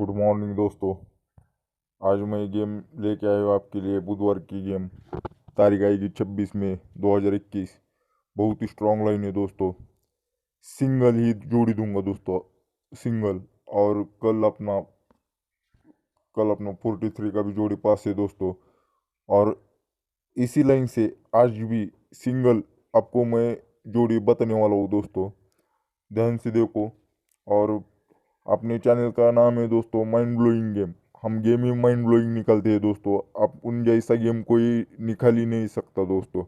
Good morning दोस्तों। आज मैं गेम लेके आया हूँ आपके लिए। बुधवार की गेम, तारीख आएगी 26 मई 2021। बहुत ही स्ट्रांग लाइन है दोस्तों। सिंगल ही जोड़ी दूंगा दोस्तों, सिंगल। और कल अपना 43 का भी जोड़ी पास है दोस्तों। और इसी लाइन से आज भी सिंगल आपको मैं जोड़ी बताने वाला हूँ दोस्तों। ध्यान से देखो। और अपने चैनल का नाम है दोस्तों माइंड ब्लोइंग गेम। हम गेम ही माइंड ब्लोइंग निकालते हैं दोस्तों। आप उन जैसा गेम कोई निकाल ही नहीं सकता दोस्तों।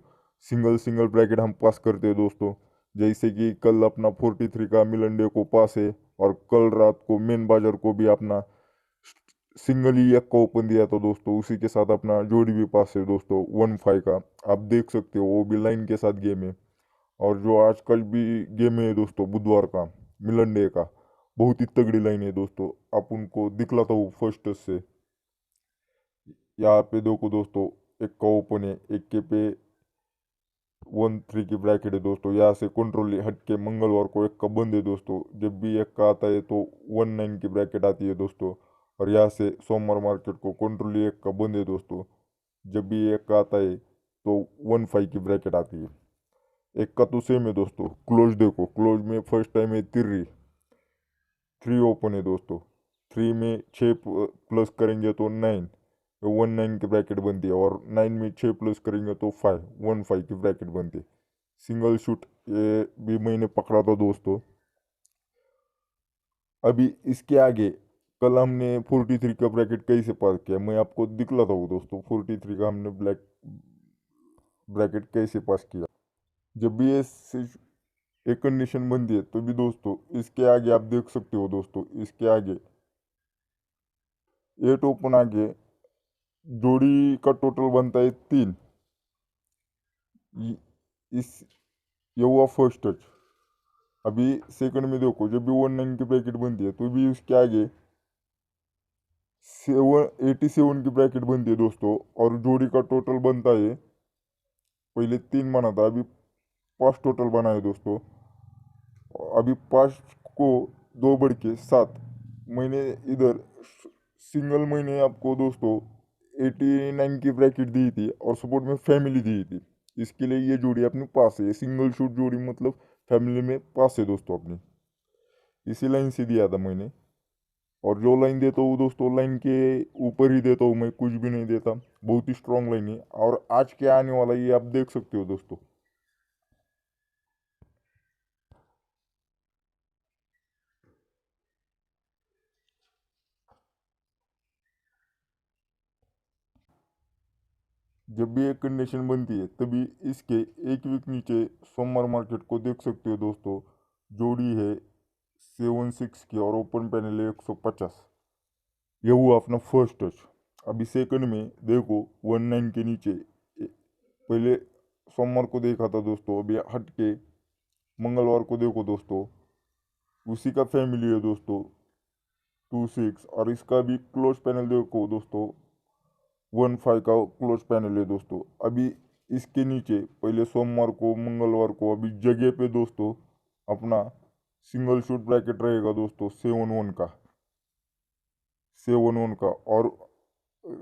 सिंगल सिंगल ब्रैकेट हम पास करते हैं दोस्तों। जैसे कि कल अपना 43 का मिलन डे को पास है। और कल रात को मेन बाजार को भी अपना सिंगल ही एक का ओपन दिया था दोस्तों। उसी के साथ अपना जोड़ी भी पास है दोस्तों 1-5 का। आप देख सकते हो वो भी लाइन के साथ गेम है। और जो आजकल भी गेम है दोस्तों बुधवार का मिलन डे का, बहुत ही तगड़ी लाइन है दोस्तों। आप उनको दिखलाता हूँ फर्स्ट से। यहाँ पे देखो दोस्तों, एक का ओपन है, एक के पे 1-3 की ब्रैकेट है दोस्तों। यहाँ से कंट्रोल हट के मंगलवार को एक का बंद है दोस्तों। जब भी एक का आता है तो 1-9 की ब्रैकेट आती है दोस्तों। और यहाँ से सोमवार मार्केट को कंट्रोल एक का बंद है दोस्तों। जब भी एक का आता है तो 1-5 की ब्रैकेट आती है। एक का तो सेम है दोस्तों। क्लोज देखो, क्लोज में फर्स्ट टाइम है 3 ओपन है दोस्तों। 3 में 6 प्लस करेंगे तो 9, 1-9 की ब्रैकेट बनती है। और 9 में 6 प्लस करेंगे तो 1-5 की ब्रैकेट बनती है। सिंगल शूट ये भी मैंने पकड़ा था दोस्तों। अभी इसके आगे कल हमने 43 का ब्रैकेट कैसे पास किया मैं आपको दिखलाता हूँ दोस्तों। 43 का हमने ब्लैक ब्रैकेट कैसे पास किया। जब भी ये एक कंडीशन बनती है तो भी दोस्तों इसके आगे आप देख सकते हो दोस्तों। इसके आगे 8 ओपन आगे जोड़ी का टोटल बनता है 3। इस ये हुआ फर्स्ट टच। अभी सेकंड में देखो, जब भी 1-9 की ब्रैकेट बनती है तो भी उसके आगे 87 की ब्रैकेट बनती है दोस्तों। और जोड़ी का टोटल बनता है, पहले 3 बना था, अभी 5 टोटल बना है दोस्तों। अभी 5 को 2 बढ़ के 7। मैंने इधर सिंगल मैंने आपको दोस्तों 89 की ब्रैकेट दी थी और सपोर्ट में फैमिली दी थी। इसके लिए ये जोड़ी अपने पास है। सिंगल शूट जोड़ी मतलब फैमिली में पास है दोस्तों अपनी। इसी लाइन से दिया था मैंने। और जो लाइन देता हूँ दोस्तों लाइन के ऊपर ही देता हूँ, मैं कुछ भी नहीं देता। बहुत ही स्ट्रांग लाइन है। और आज क्या आने वाला ये आप देख सकते हो दोस्तों। जब भी एक कंडीशन बनती है तभी इसके एक वीक नीचे सोमवार मार्केट को देख सकते हो दोस्तों। जोड़ी है 7-6 की और ओपन पैनल है 150। ये हुआ अपना फर्स्ट टच। अभी सेकंड में देखो 1-9 के नीचे पहले सोमवार को देखा था दोस्तों। अभी हट के मंगलवार को देखो दोस्तों, उसी का फैमिली है दोस्तों 2-6। और इसका भी क्लोज पैनल देखो दोस्तों, 1-5 का क्लोज पैनल है दोस्तों। अभी इसके नीचे पहले सोमवार को मंगलवार को अभी जगह पे दोस्तों अपना सिंगल शूट ब्रैकेट रहेगा दोस्तों 7-1 का और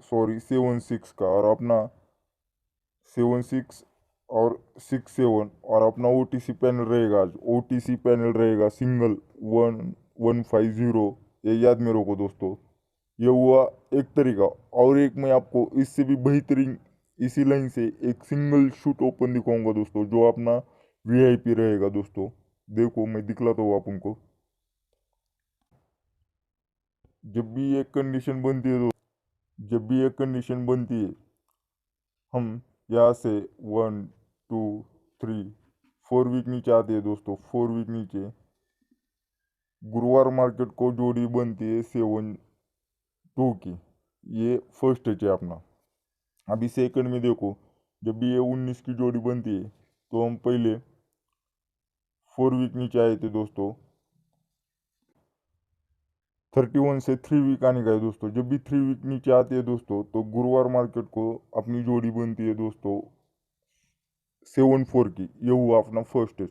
सॉरी 7-6 का। और अपना 7-6 और 6-7 और अपना ओटीसी पैनल रहेगा। आज ओटीसी पैनल रहेगा सिंगल 1-1-5-0। ये याद में रखो दोस्तों। ये हुआ एक तरीका। और एक मैं आपको इससे भी बेहतरीन इसी लाइन से एक सिंगल शूट ओपन दिखाऊंगा दोस्तों, जो अपना वीआईपी रहेगा दोस्तों। देखो मैं दिखलाता हूँ आप उनको। जब भी एक कंडीशन बनती है जब भी एक कंडीशन बनती है, हम यहाँ से 1-2-3 4 वीक नीचे आते हैं दोस्तों। 4 वीक नीचे गुरुवार मार्केट को जोड़ी बनती है 7-2 की। ये फर्स्ट टच है अपना। अभी सेकंड में देखो, जब भी ये 19 की जोड़ी बनती है तो हम पहले 4 वीक नीचे आए थे दोस्तों। 31 से 3 वीक आने का है दोस्तों। जब भी 3 वीक नीचे आती है दोस्तों तो गुरुवार मार्केट को अपनी जोड़ी बनती है दोस्तों 7-4 की। ये हुआ अपना फर्स्ट स्टेज।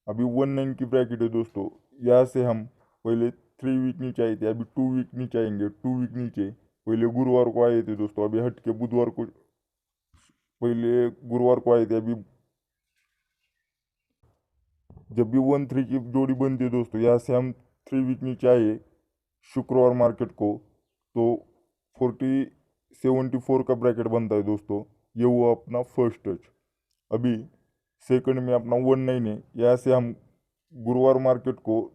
अभी 1-9 की ब्रैकेट है दोस्तों। यहाँ से हम पहले 3 वीक नीचे आए थे, अभी 2 वीक नीचे आएंगे, 2 वीक नीचे। पहले गुरुवार को आए थे दोस्तों, अभी हट के बुधवार को, पहले गुरुवार को आए थे, अभी जब भी 1-3 की जोड़ी बनती है दोस्तों, यहाँ से हम 3 वीक नीचे आए शुक्रवार मार्केट को, तो 40-74 का ब्रैकेट बनता है दोस्तों। ये हुआ अपना फर्स्ट टच। अभी सेकंड में अपना 19 है, यहाँ से हम गुरुवार मार्केट को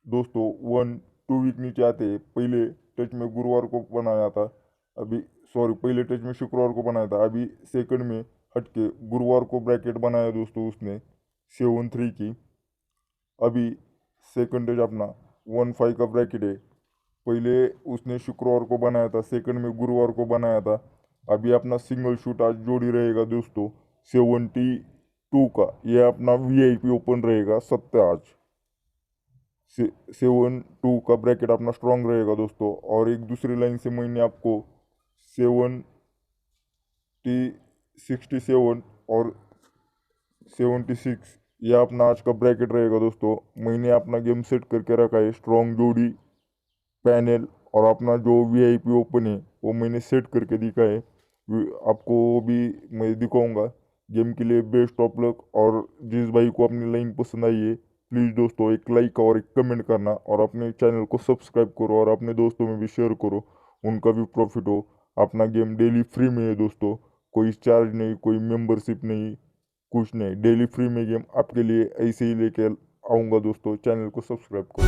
दोस्तों 1-2 वीक नीचे आते हैं। पहले टच में गुरुवार को बनाया था, अभी सॉरी पहले टच में शुक्रवार को बनाया था, अभी सेकंड में हट के गुरुवार को ब्रैकेट बनाया दोस्तों उसने 7-3 की। अभी सेकंड टच अपना 1-5 का ब्रैकेट है, पहले उसने शुक्रवार को बनाया था, सेकंड में गुरुवार को बनाया था। अभी अपना सिंगल शूट आज जोड़ी रहेगा दोस्तों 72 का, यह अपना वीआईपी ओपन रहेगा सत्य आज 7-2 का ब्रैकेट अपना स्ट्रांग रहेगा दोस्तों। और एक दूसरी लाइन से मैंने आपको 67 और 76 यह अपना आज का ब्रैकेट रहेगा दोस्तों। मैंने अपना गेम सेट करके रखा है, स्ट्रांग जोड़ी पैनल और अपना जो वीआईपी ओपन है वो मैंने सेट करके दिखा है, आपको भी मैं दिखाऊंगा। गेम के लिए बेस्ट ऑफ लक। और जिस भाई को अपनी लाइन पसंद आई है प्लीज़ दोस्तों एक लाइक और एक कमेंट करना, और अपने चैनल को सब्सक्राइब करो और अपने दोस्तों में भी शेयर करो, उनका भी प्रॉफिट हो। अपना गेम डेली फ्री में है दोस्तों, कोई चार्ज नहीं, कोई मेंबरशिप नहीं, कुछ नहीं, डेली फ्री में गेम आपके लिए ऐसे ही लेके आऊँगा दोस्तों। चैनल को सब्सक्राइब करो।